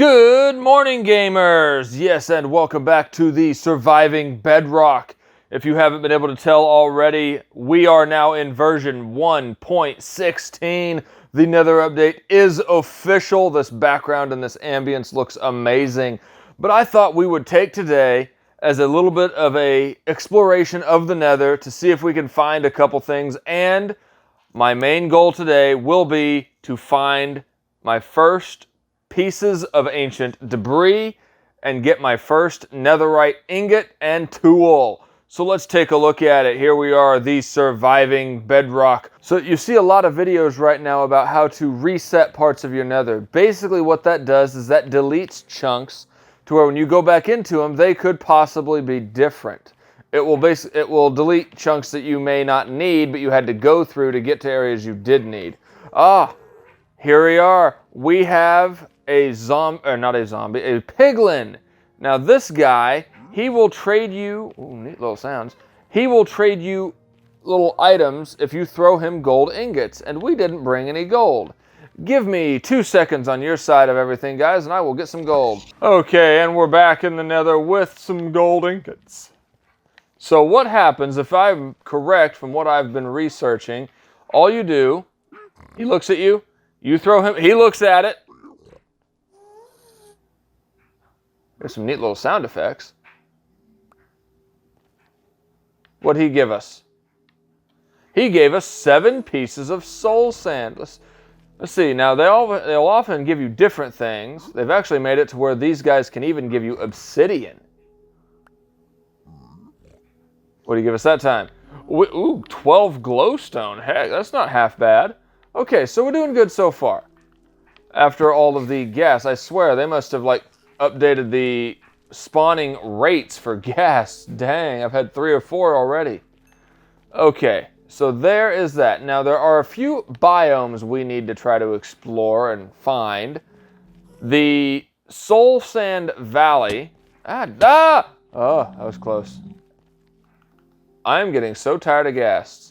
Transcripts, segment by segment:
Good morning, gamers! Yes, and welcome back to the Surviving Bedrock. If you haven't been able to tell already, we are now in version 1.16. The Nether update is official. This background and this ambience looks amazing. But I thought we would take today as a little bit of a exploration of the Nether to see if we can find a couple things. And my main goal today will be to find my first pieces of ancient debris and get my first netherite ingot and tool. So let's take a look at it. Here we are, the Surviving Bedrock. So you see a lot of videos right now about how to reset parts of your nether. Basically what that does is that deletes chunks to where when you go back into them, they could possibly be different. It will delete chunks that you may not need, but you had to go through to get to areas you did need. Here we are. We have a piglin. Now this guy, he will trade you, neat little sounds. He will trade you little items if you throw him gold ingots, and we didn't bring any gold. Give me 2 seconds on your side of everything, guys, and I will get some gold. Okay, and we're back in the Nether with some gold ingots. So what happens, if I'm correct from what I've been researching, all you do, he looks at you, you throw him, he looks at it. There's some neat little sound effects. What'd he give us? He gave us 7 pieces of soul sand. Let's see. Now, they'll often give you different things. They've actually made it to where these guys can even give you obsidian. What did he give us that time? Ooh, 12 glowstone. Heck, that's not half bad. Okay, so we're doing good so far. After all of the gas, I swear, they must have, updated the spawning rates for gas. Dang, I've had 3 or 4 already. Okay, so there is that. Now, there are a few biomes we need to try to explore and find. The Soul Sand Valley. Oh, that was close. I'm getting so tired of gas.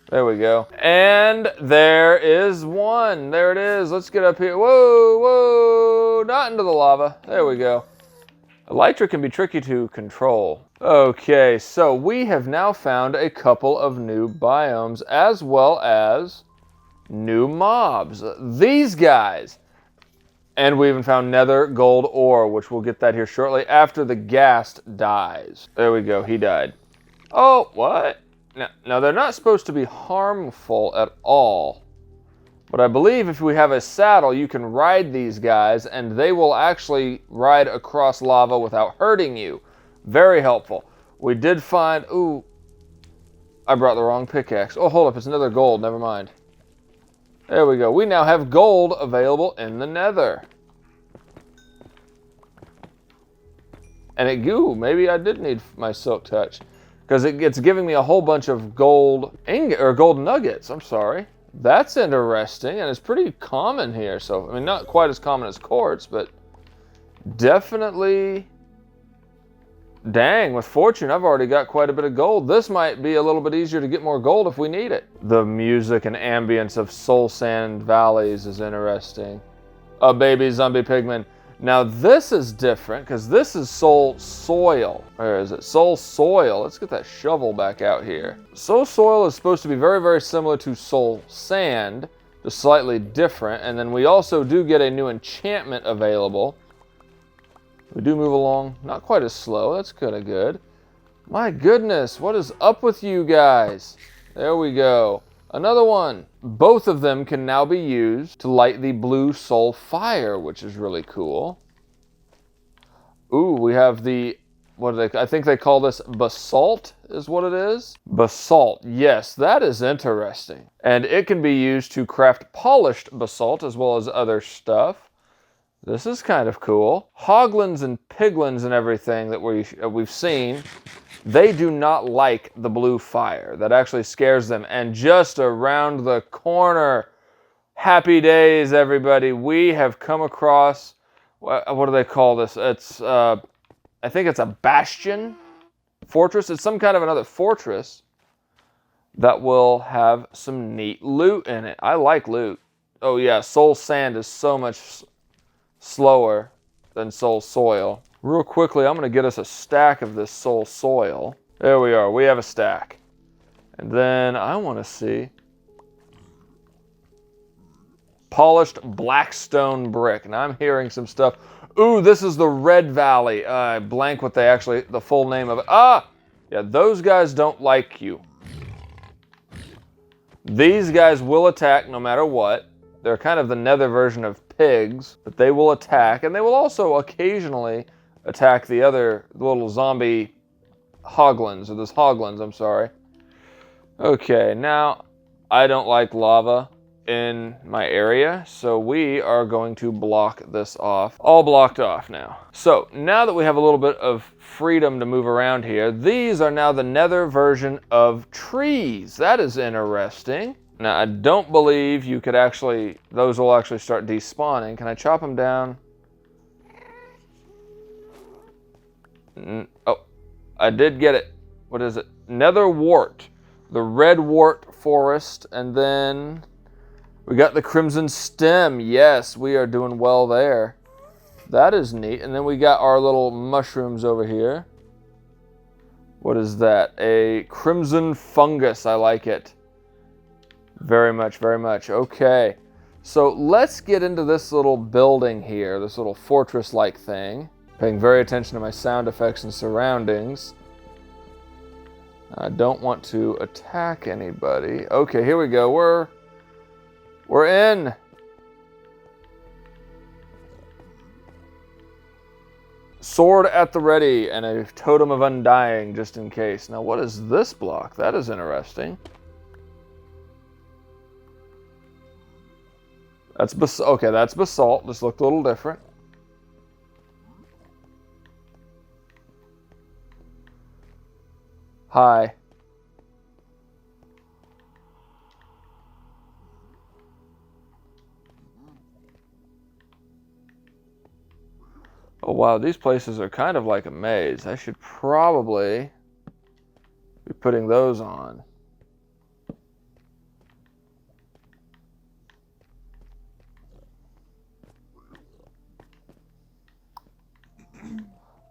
There we go. And there is one. There it is. Let's get up here. Whoa, whoa. Not into the lava. There we go. Elytra can be tricky to control. Okay, so we have now found a couple of new biomes as well as new mobs. These guys. And we even found nether gold ore, which we'll get that here shortly after the ghast dies. There we go. He died. Oh, what? Now, they're not supposed to be harmful at all. But I believe if we have a saddle, you can ride these guys, and they will actually ride across lava without hurting you. Very helpful. We did find... Ooh, I brought the wrong pickaxe. Oh, hold up. It's another gold. Never mind. There we go. We now have gold available in the Nether. And maybe I did need my silk touch. Because it's giving me a whole bunch of gold nuggets. I'm sorry. That's interesting, and it's pretty common here. So, I mean, not quite as common as quartz, but definitely. Dang, with fortune, I've already got quite a bit of gold. This might be a little bit easier to get more gold if we need it. The music and ambience of Soul Sand Valleys is interesting. A baby zombie pigman. Now this is different because this is soul soil. Where is it? Soul soil. Let's get that shovel back out here. Soul soil is supposed to be very, very similar to soul sand, just slightly different. And then we also do get a new enchantment available. We do move along, not quite as slow. That's kind of good. My goodness, what is up with you guys? There we go. Another one. Both of them can now be used to light the blue soul fire, which is really cool. Ooh, we have the, I think they call this basalt, is what it is. Basalt, yes, that is interesting. And it can be used to craft polished basalt as well as other stuff. This is kind of cool. Hoglins and piglins and everything that we've seen, they do not like the blue fire. That actually scares them. And just around the corner, happy days, everybody. We have come across, what do they call this? It's, I think it's a Bastion fortress. It's some kind of another fortress that will have some neat loot in it. I like loot. Oh yeah, soul sand is so slower than soul soil. Real quickly, I'm going to get us a stack of this soul soil. There we are. We have a stack. And then I want to see polished blackstone brick. Now I'm hearing some stuff. Ooh, this is the Red Valley. I blank what the full name of it. Ah! Yeah, those guys don't like you. These guys will attack no matter what. They're kind of the nether version of pigs, but they will attack, and they will also occasionally attack the other little zombie hoglins, or this hoglins, I'm sorry. Okay, now I don't like lava in my area, so we are going to block this off. All blocked off now. So now that we have a little bit of freedom to move around here, these are now the nether version of trees. That is interesting. Now I don't believe you could actually, those will actually start despawning. Can I chop them down? Oh, I did get it. What is it? Nether wart. The red wart forest, and then we got the crimson stem. Yes, we are doing well there. That is neat. And then we got our little mushrooms over here. What is that? A crimson fungus. I like it. Very much, very much. Okay. So let's get into this little building here, this little fortress-like thing. Paying very attention to my sound effects and surroundings. I don't want to attack anybody. Okay, here we go. We're in. Sword at the ready and a totem of undying just in case. Now, what is this block? That is interesting. That's okay, that's basalt. This looked a little different. Hi. Oh wow, these places are kind of like a maze. I should probably be putting those on.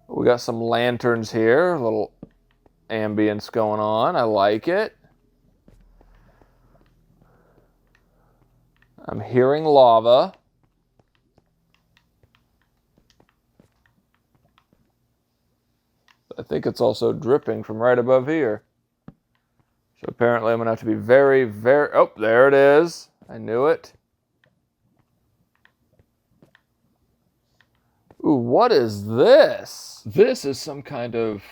We got some lanterns here, a little ambience going on. I like it. I'm hearing lava. I think it's also dripping from right above here. So apparently I'm going to have to be very, very... Oh, there it is. I knew it. Ooh, what is this? This is some kind of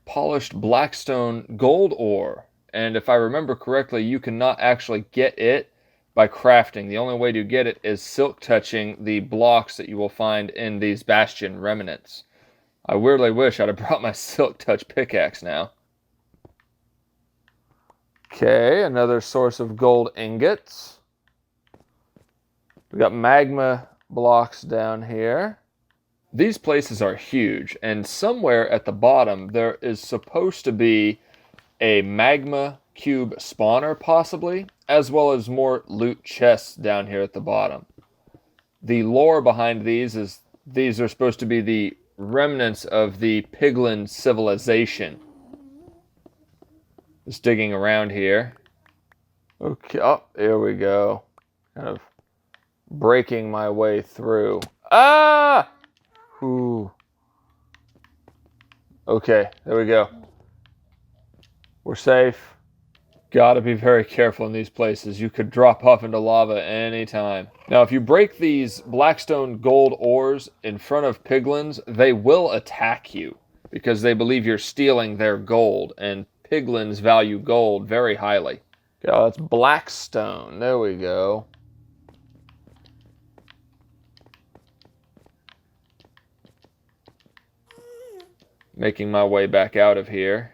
polished blackstone gold ore. And if I remember correctly, you cannot actually get it by crafting. The only way to get it is silk touching the blocks that you will find in these Bastion remnants. I weirdly wish I'd have brought my silk touch pickaxe now. Okay, another source of gold ingots. We got magma blocks down here. These places are huge, and somewhere at the bottom there is supposed to be a magma cube spawner, possibly, as well as more loot chests down here at the bottom. The lore behind these is these are supposed to be the remnants of the piglin civilization. Just digging around here. Okay, oh, here we go. Kind of breaking my way through. Ah! Ooh. Okay, there we go. We're safe. Gotta be very careful in these places. You could drop off into lava anytime. Now, if you break these blackstone gold ores in front of piglins, they will attack you because they believe you're stealing their gold, and piglins value gold very highly. Okay, oh, that's blackstone. There we go. Making my way back out of here.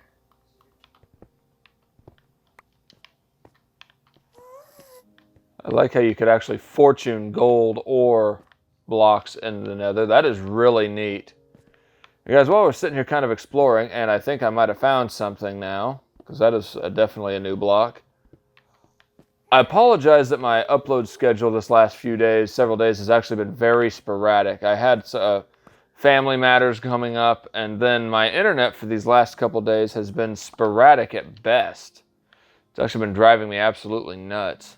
I like how you could actually fortune gold ore blocks in the nether. That is really neat. You guys, while we're sitting here kind of exploring, and I think I might have found something now, because that is definitely a new block. I apologize that my upload schedule this last several days, has actually been very sporadic. I had family matters coming up, and then my internet for these last couple days has been sporadic at best. It's actually been driving me absolutely nuts.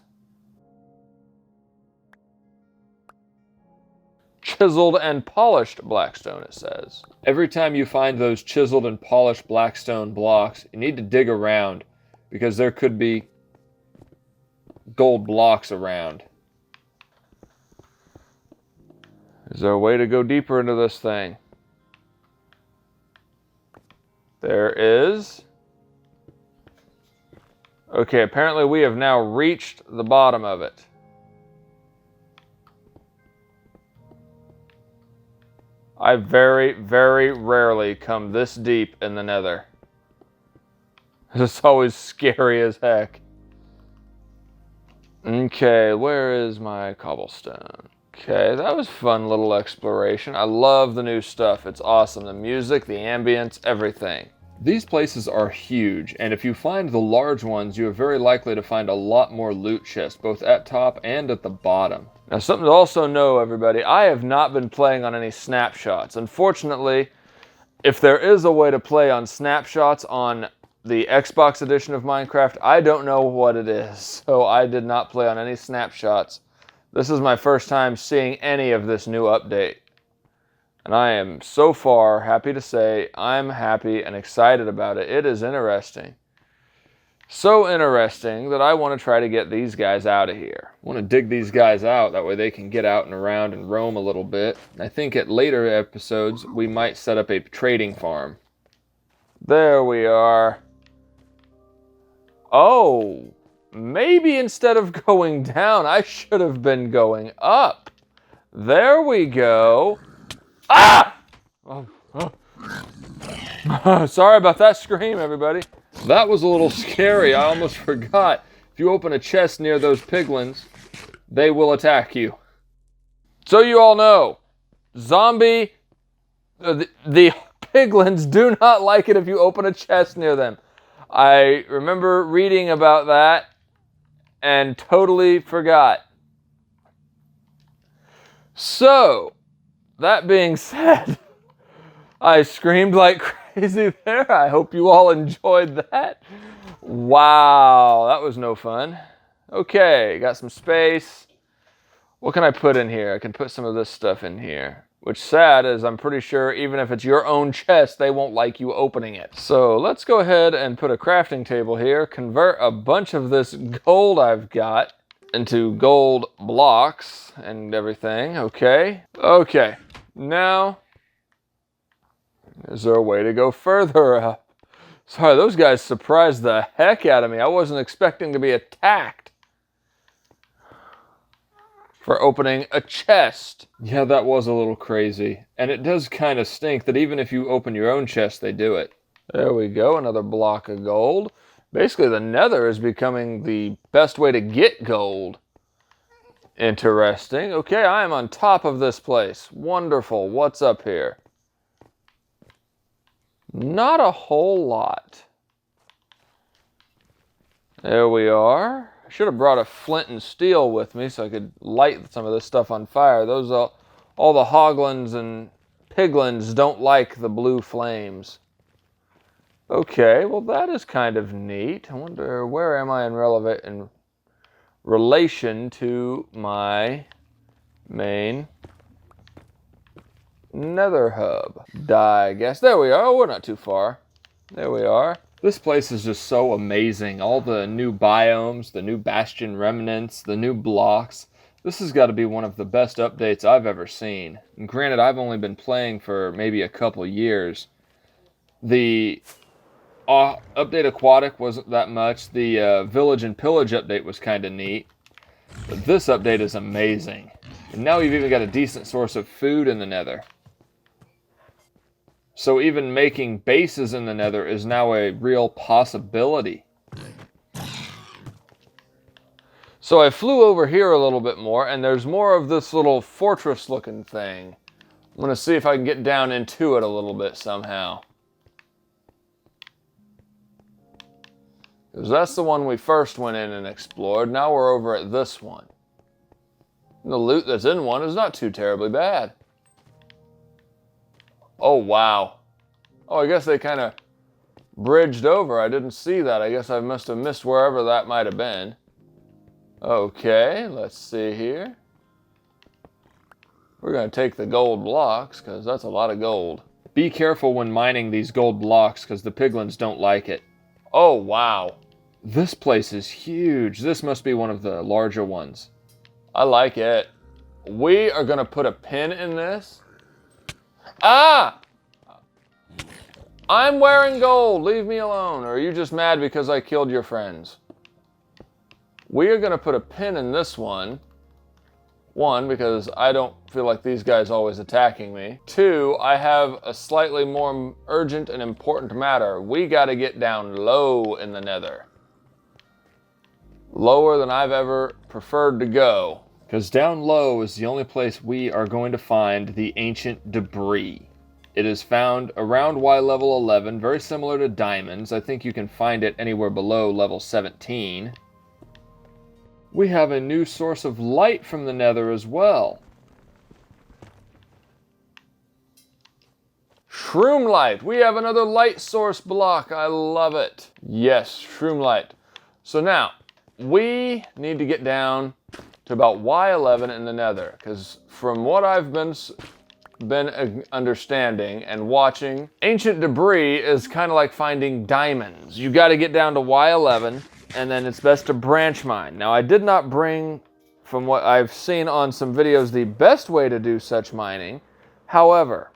Chiseled and polished blackstone, it says. Every time you find those chiseled and polished blackstone blocks, you need to dig around, because there could be gold blocks around. Is there a way to go deeper into this thing? There is. Okay, apparently we have now reached the bottom of it. I very, very rarely come this deep in the Nether. It's always scary as heck. Okay, where is my cobblestone? Okay, that was fun little exploration. I love the new stuff. It's awesome. The music, the ambience, everything. These places are huge, and if you find the large ones, you are very likely to find a lot more loot chests, both at top and at the bottom. Now, something to also know, everybody, I have not been playing on any snapshots. Unfortunately, if there is a way to play on snapshots on the Xbox edition of Minecraft, I don't know what it is. So I did not play on any snapshots. This is my first time seeing any of this new update. And I am so far happy to say I'm happy and excited about it. It is interesting. So interesting that I want to try to get these guys out of here. I want to dig these guys out, that way they can get out and around and roam a little bit. I think at later episodes we might set up a trading farm. There we are. Oh, maybe instead of going down, I should have been going up. There we go. Ah! Oh, oh. Sorry about that scream, everybody. That was a little scary. I almost forgot. If you open a chest near those piglins, they will attack you. So you all know, the piglins do not like it if you open a chest near them. I remember reading about that and totally forgot. So, that being said, I screamed like crazy there. I hope you all enjoyed that. Wow, that was no fun. Okay, got some space. What can I put in here? I can put some of this stuff in here. Which sad is I'm pretty sure even if it's your own chest, they won't like you opening it. So let's go ahead and put a crafting table here. Convert a bunch of this gold I've got into gold blocks and everything. Okay. Okay. Now, is there a way to go further up? Sorry, those guys surprised the heck out of me. I wasn't expecting to be attacked for opening a chest. Yeah, that was a little crazy. And it does kind of stink that even if you open your own chest, they do it. There we go, another block of gold. Basically, the Nether is becoming the best way to get gold. Interesting. Okay, I am on top of this place. Wonderful. What's up here? Not a whole lot. There we are. I should have brought a flint and steel with me so I could light some of this stuff on fire. Those all the hoglins and piglins don't like the blue flames. Okay, well that is kind of neat. I wonder where am I in relation to my main Nether hub. I guess. There we are. Oh, we're not too far. There we are. This place is just so amazing. All the new biomes, the new Bastion remnants, the new blocks. This has got to be one of the best updates I've ever seen. And granted, I've only been playing for maybe a couple years. The update Aquatic wasn't that much. The Village and Pillage update was kind of neat. But this update is amazing. And now we've even got a decent source of food in the Nether. So even making bases in the Nether is now a real possibility. So I flew over here a little bit more, and there's more of this little fortress-looking thing. I'm going to see if I can get down into it a little bit somehow. Because that's the one we first went in and explored. Now we're over at this one. And the loot that's in one is not too terribly bad. Oh, wow. Oh, I guess they kind of bridged over. I didn't see that. I guess I must have missed wherever that might have been. Okay, let's see here. We're going to take the gold blocks because that's a lot of gold. Be careful when mining these gold blocks because the piglins don't like it. Oh, wow. This place is huge. This must be one of the larger ones. I like it. We are going to put a pin in this. Ah! I'm wearing gold. Leave me alone. Or are you just mad because I killed your friends? We are going to put a pin in this one. One, because I don't feel like these guys always attacking me. Two, I have a slightly more urgent and important matter. We got to get down low in the Nether. Lower than I've ever preferred to go. Because down low is the only place we are going to find the ancient debris. It is found around Y level 11, very similar to diamonds. I think you can find it anywhere below level 17. We have a new source of light from the Nether as well. Shroom light. We have another light source block. I love it. Yes, shroom light. So now, we need to get down to about Y11 in the Nether. Because from what I've been understanding and watching, ancient debris is kind of like finding diamonds. You got to get down to Y11. And then it's best to branch mine. Now, I did not bring, from what I've seen on some videos, the best way to do such mining. However,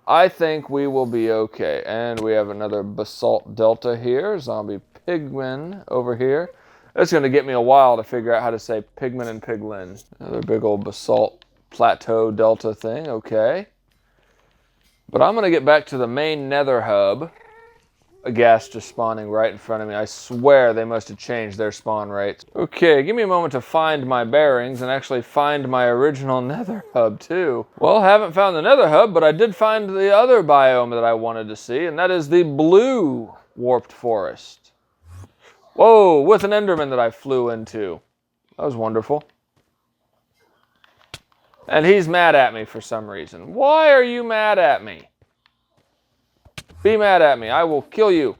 I think we will be okay. And we have another basalt delta here. Zombie pigman over here. It's going to get me a while to figure out how to say pigman and piglin. Another big old basalt plateau delta thing. Okay. But I'm going to get back to the main Nether hub. A ghast just spawning right in front of me. I swear they must have changed their spawn rates. Okay, give me a moment to find my bearings and actually find my original Nether hub too. Well, haven't found the Nether hub, but I did find the other biome that I wanted to see, and that is the Bluewarped Forest. Whoa, with an Enderman that I flew into. That was wonderful. And he's mad at me for some reason. Why are you mad at me? Be mad at me. I will kill you.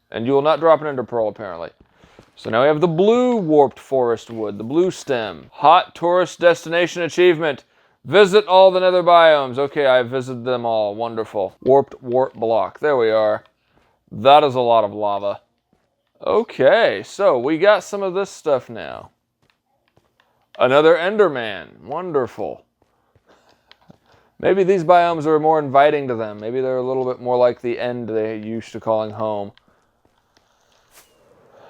And you will not drop an ender pearl, apparently. So now we have the Bluewarped Forest wood, the blue stem. Hot tourist destination achievement. Visit all the Nether biomes. Okay, I visited them all. Wonderful. Warped wart block. There we are. That is a lot of lava. Okay, so we got some of this stuff now. Another Enderman. Wonderful. Maybe these biomes are more inviting to them. Maybe they're a little bit more like the end they used to calling home.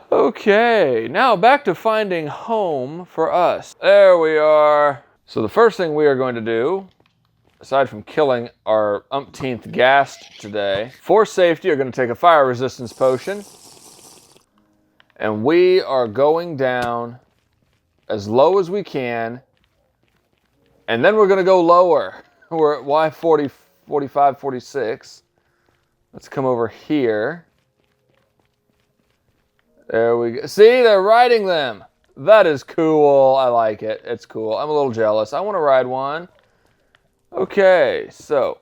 Okay, now back to finding home for us. There we are. So the first thing we are going to do, aside from killing our umpteenth ghast today, for safety, are going to take a fire resistance potion. And we are going down as low as we can. And then we're going to go lower. We're at Y40, 45, 46. Let's come over here. There we go. See, they're riding them. That is cool. I like it. It's cool. I'm a little jealous. I want to ride one. Okay, so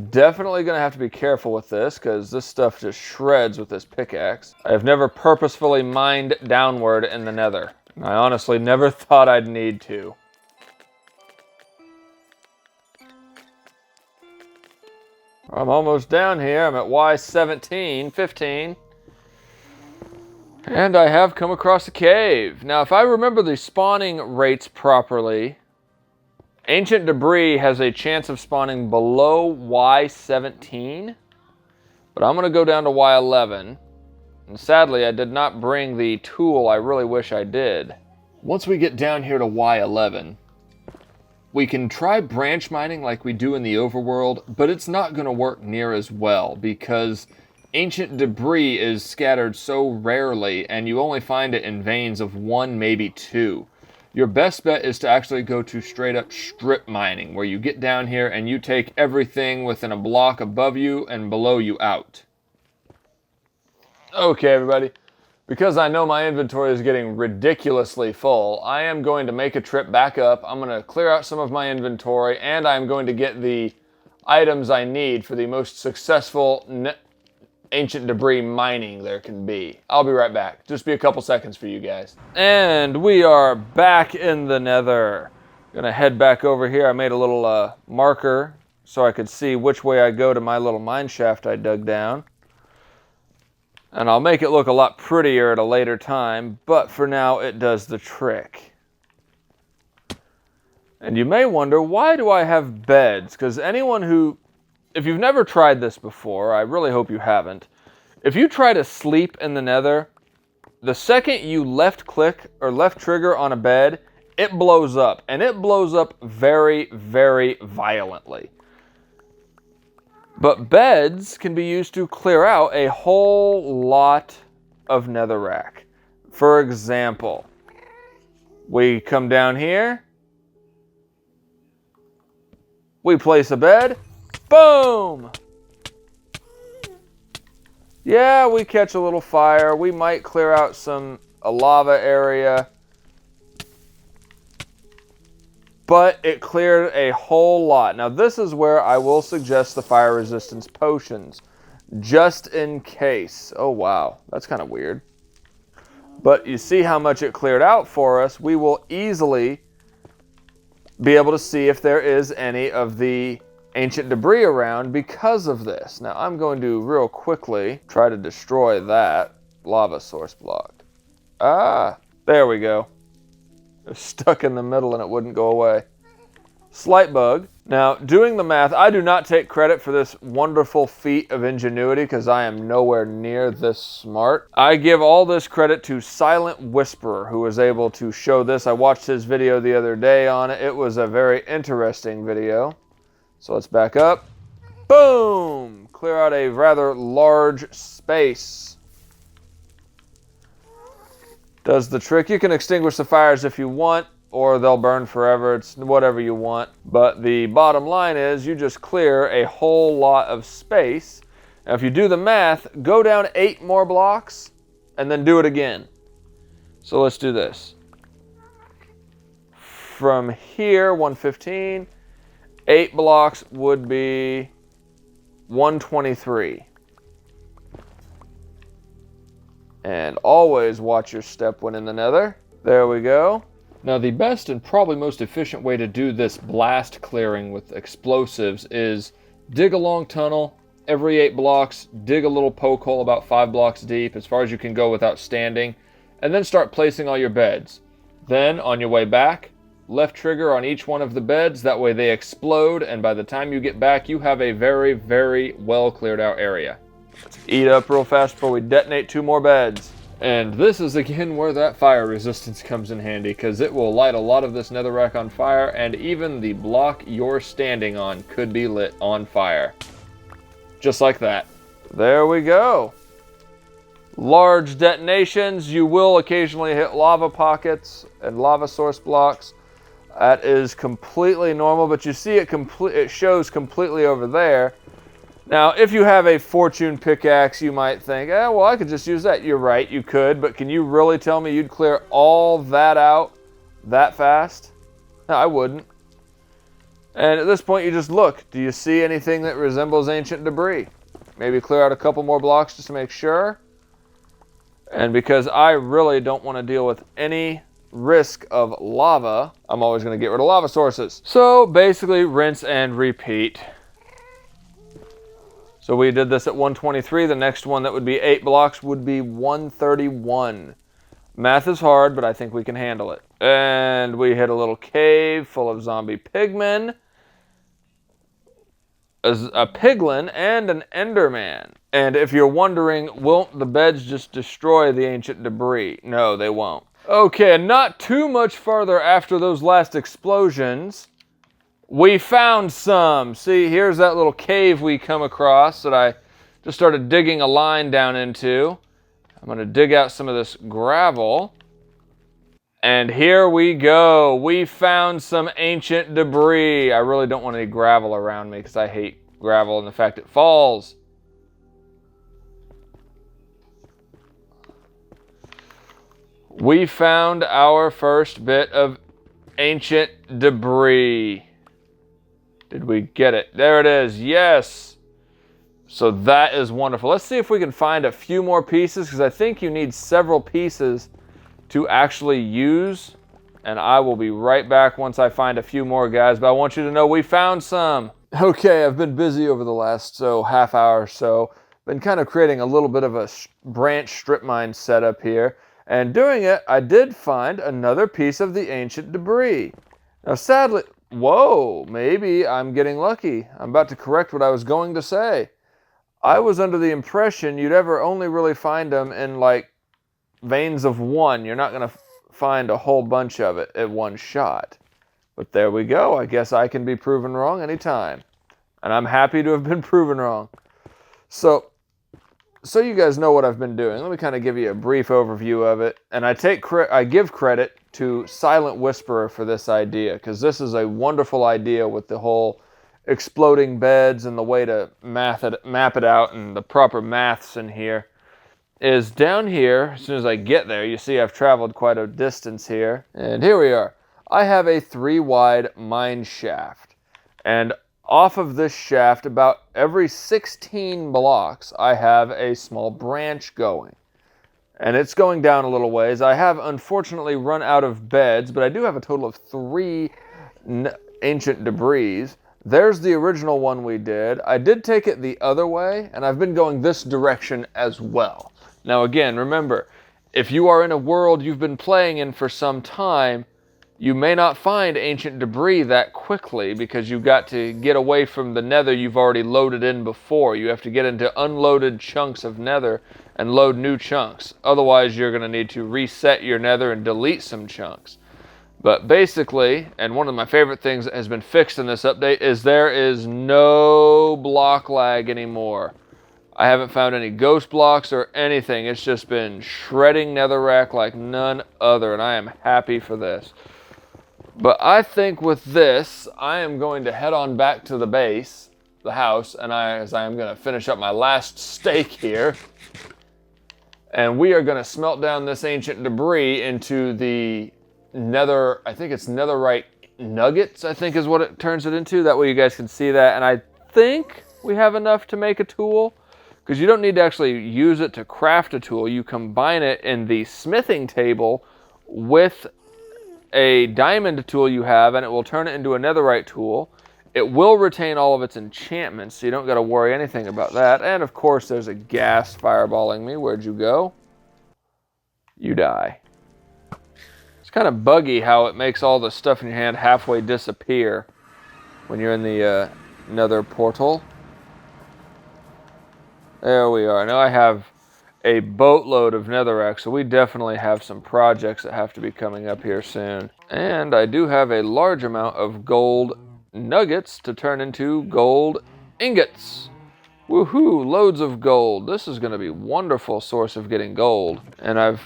definitely going to have to be careful with this because this stuff just shreds with this pickaxe. I've never purposefully mined downward in the Nether. I honestly never thought I'd need to. I'm almost down here. I'm at Y17, 15. And I have come across a cave. Now, if I remember the spawning rates properly, ancient debris has a chance of spawning below Y17. But I'm going to go down to Y11. And sadly, I did not bring the tool I really wish I did. Once we get down here to Y11, we can try branch mining like we do in the overworld, but it's not going to work near as well because ancient debris is scattered so rarely and you only find it in veins of 1, maybe 2. your best bet is to actually go to straight up strip mining, where you get down here and you take everything within a block above you and below you out. Okay, everybody. Because I know my inventory is getting ridiculously full, I am going to make a trip back up. I'm going to clear out some of my inventory, and I'm going to get the items I need for the most successful ancient debris mining there can be. I'll be right back. Just be a couple seconds for you guys. And we are back in the Nether. Gonna head back over here. I made a little marker so I could see which way I go to my little mine shaft I dug down. And I'll make it look a lot prettier at a later time, but for now it does the trick. And you may wonder, why do I have beds? Because anyone who, if you've never tried this before, I really hope you haven't. If you try to sleep in the Nether, the second you left click or left trigger on a bed, it blows up. And it blows up very, very violently. But beds can be used to clear out a whole lot of netherrack. For example, we come down here, we place a bed, boom! Yeah, we catch a little fire, we might clear out a lava area, but it cleared a whole lot. Now this is where I will suggest the fire resistance potions, just in case. Oh wow, that's kind of weird. But you see how much it cleared out for us. We will easily be able to see if there is any of the ancient debris around because of this. Now I'm going to real quickly try to destroy that lava source block. Ah, there we go. It was stuck in the middle and it wouldn't go away. Slight bug. Now, doing the math, I do not take credit for this wonderful feat of ingenuity because I am nowhere near this smart. I give all this credit to SilentWisperer, who was able to show this. I watched his video the other day on it. It was a very interesting video. So let's back up. Boom! Clear out a rather large space. Does the trick. You can extinguish the fires if you want, or they'll burn forever. It's whatever you want. But the bottom line is you just clear a whole lot of space. Now if you do the math, go down 8 more blocks and then do it again. So let's do this. From here, 115, 8 blocks would be 123. And always watch your step when in the Nether. There we go. Now the best and probably most efficient way to do this blast clearing with explosives is dig a long tunnel. Every 8 blocks, dig a little poke hole about 5 blocks deep, as far as you can go without standing, and then start placing all your beds. Then, on your way back, left trigger on each one of the beds, that way they explode, and by the time you get back, you have a very, very well cleared out area. Let's eat up real fast before we detonate 2 more beds. And this is again where that fire resistance comes in handy, because it will light a lot of this netherrack on fire, and even the block you're standing on could be lit on fire. Just like that. There we go. Large detonations. You will occasionally hit lava pockets and lava source blocks. That is completely normal, but you see it shows completely over there. Now, if you have a fortune pickaxe, you might think, well, I could just use that. You're right, you could, but can you really tell me you'd clear all that out that fast? No, I wouldn't. And at this point, you just look. Do you see anything that resembles ancient debris? Maybe clear out a couple more blocks just to make sure. And because I really don't want to deal with any risk of lava, I'm always going to get rid of lava sources. So basically, rinse and repeat. So we did this at 123. The next one that would be 8 blocks would be 131. Math is hard, but I think we can handle it. And we hit a little cave full of zombie pigmen, a piglin, and an enderman. And if you're wondering, won't the beds just destroy the ancient debris? No, they won't. Okay, and not too much farther after those last explosions, we found some. See, here's that little cave we come across that I just started digging a line down into. I'm going to dig out some of this gravel. And here we go. We found some ancient debris. I really don't want any gravel around me because I hate gravel and the fact it falls. We found our first bit of ancient debris. Did we get it? There it is. Yes. So that is wonderful. Let's see if we can find a few more pieces, because I think you need several pieces to actually use. And I will be right back once I find a few more, guys. But I want you to know we found some. Okay, I've been busy over the last half hour or so. Been kind of creating a little bit of a branch strip mine setup here. And doing it, I did find another piece of the ancient debris. Now, sadly, whoa, maybe I'm getting lucky. I'm about to correct what I was going to say. I was under the impression you'd ever only really find them in, like, veins of one. You're not going to find a whole bunch of it at one shot. But there we go. I guess I can be proven wrong anytime. And I'm happy to have been proven wrong. So you guys know what I've been doing. Let me kind of give you a brief overview of it. And I give credit to SilentWisperer for this idea, because this is a wonderful idea with the whole exploding beds and the way to map it out, and the proper maths in here. Is down here, as soon as I get there, you see I've traveled quite a distance here. And here we are. I have a 3-wide mine shaft. And off of this shaft, about every 16 blocks, I have a small branch going. And it's going down a little ways. I have unfortunately run out of beds, but I do have a total of 3 ancient debris. There's the original one we did. I did take it the other way, and I've been going this direction as well. Now again, remember, if you are in a world you've been playing in for some time, you may not find ancient debris that quickly, because you've got to get away from the nether you've already loaded in before. You have to get into unloaded chunks of nether and load new chunks. Otherwise, you're going to need to reset your nether and delete some chunks. But basically, and one of my favorite things that has been fixed in this update, is there is no block lag anymore. I haven't found any ghost blocks or anything. It's just been shredding netherrack like none other, and I am happy for this. But I think with this, I am going to head on back to the base, the house, and as I am going to finish up my last steak here. And we are going to smelt down this ancient debris into the nether, I think it's netherite nuggets, I think is what it turns it into. That way you guys can see that. And I think we have enough to make a tool, because you don't need to actually use it to craft a tool. You combine it in the smithing table with a diamond tool you have, and it will turn it into a netherite tool. It will retain all of its enchantments, so you don't got to worry anything about that. And of course, there's a ghast fireballing me. Where'd you go? You die. It's kind of buggy how it makes all the stuff in your hand halfway disappear when you're in the nether portal. There we are. Now I have a boatload of netherrack, so we definitely have some projects that have to be coming up here soon. And I do have a large amount of gold nuggets to turn into gold ingots. Woohoo, loads of gold. This is going to be a wonderful source of getting gold. And I've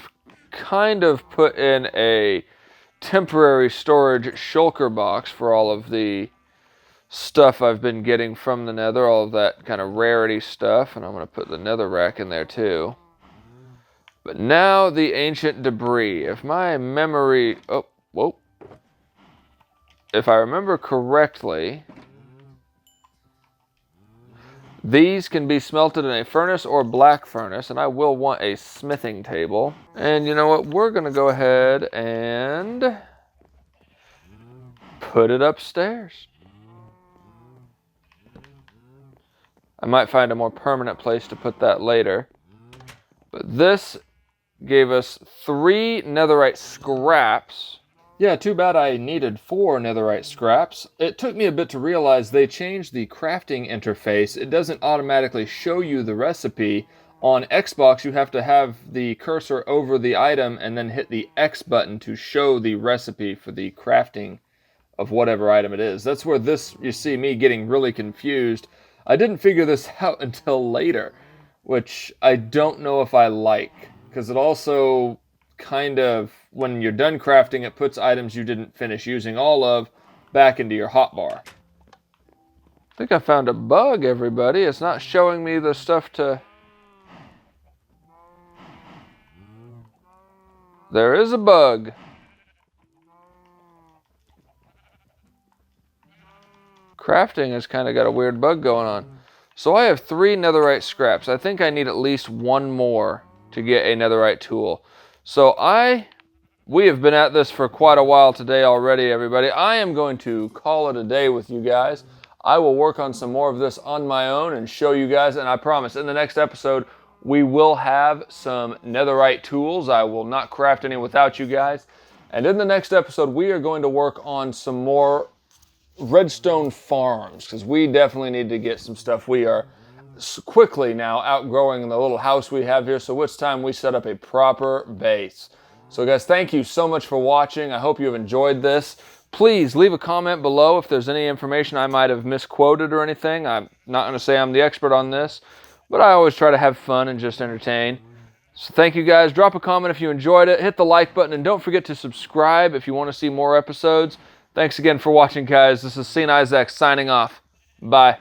kind of put in a temporary storage shulker box for all of the stuff I've been getting from the nether, all of that kind of rarity stuff. And I'm going to put the netherrack in there too. But now the ancient debris. If my memory... Oh, whoa. If I remember correctly, these can be smelted in a furnace or black furnace, and I will want a smithing table. And you know what? We're going to go ahead and put it upstairs. I might find a more permanent place to put that later. But this gave us 3 netherite scraps. Yeah, too bad I needed 4 netherite scraps. It took me a bit to realize they changed the crafting interface. It doesn't automatically show you the recipe. On Xbox, you have to have the cursor over the item and then hit the X button to show the recipe for the crafting of whatever item it is. That's where this, you see me getting really confused. I didn't figure this out until later, which I don't know if I like, because it also kind of, when you're done crafting, it puts items you didn't finish using all of back into your hotbar. I think I found a bug, everybody. It's not showing me the stuff to... There is a bug. Crafting has kind of got a weird bug going on. So I have 3 netherite scraps. I think I need at least 1 more to get a netherite tool. So we have been at this for quite a while today already, everybody. I am going to call it a day with you guys. I will work on some more of this on my own and show you guys, and I promise in the next episode we will have some netherite tools. I will not craft any without you guys. And in the next episode we are going to work on some more redstone farms, because we definitely need to get some stuff. We are quickly now outgrowing the little house we have here, so it's time we set up a proper base. So guys, thank you so much for watching. I hope you have enjoyed this. Please leave a comment below if there's any information I might have misquoted or anything. I'm not going to say I'm the expert on this, but I always try to have fun and just entertain. So thank you guys. Drop a comment if you enjoyed it. Hit the like button, and don't forget to subscribe if you want to see more episodes. Thanks again for watching, guys. This is St. Isaac signing off. Bye.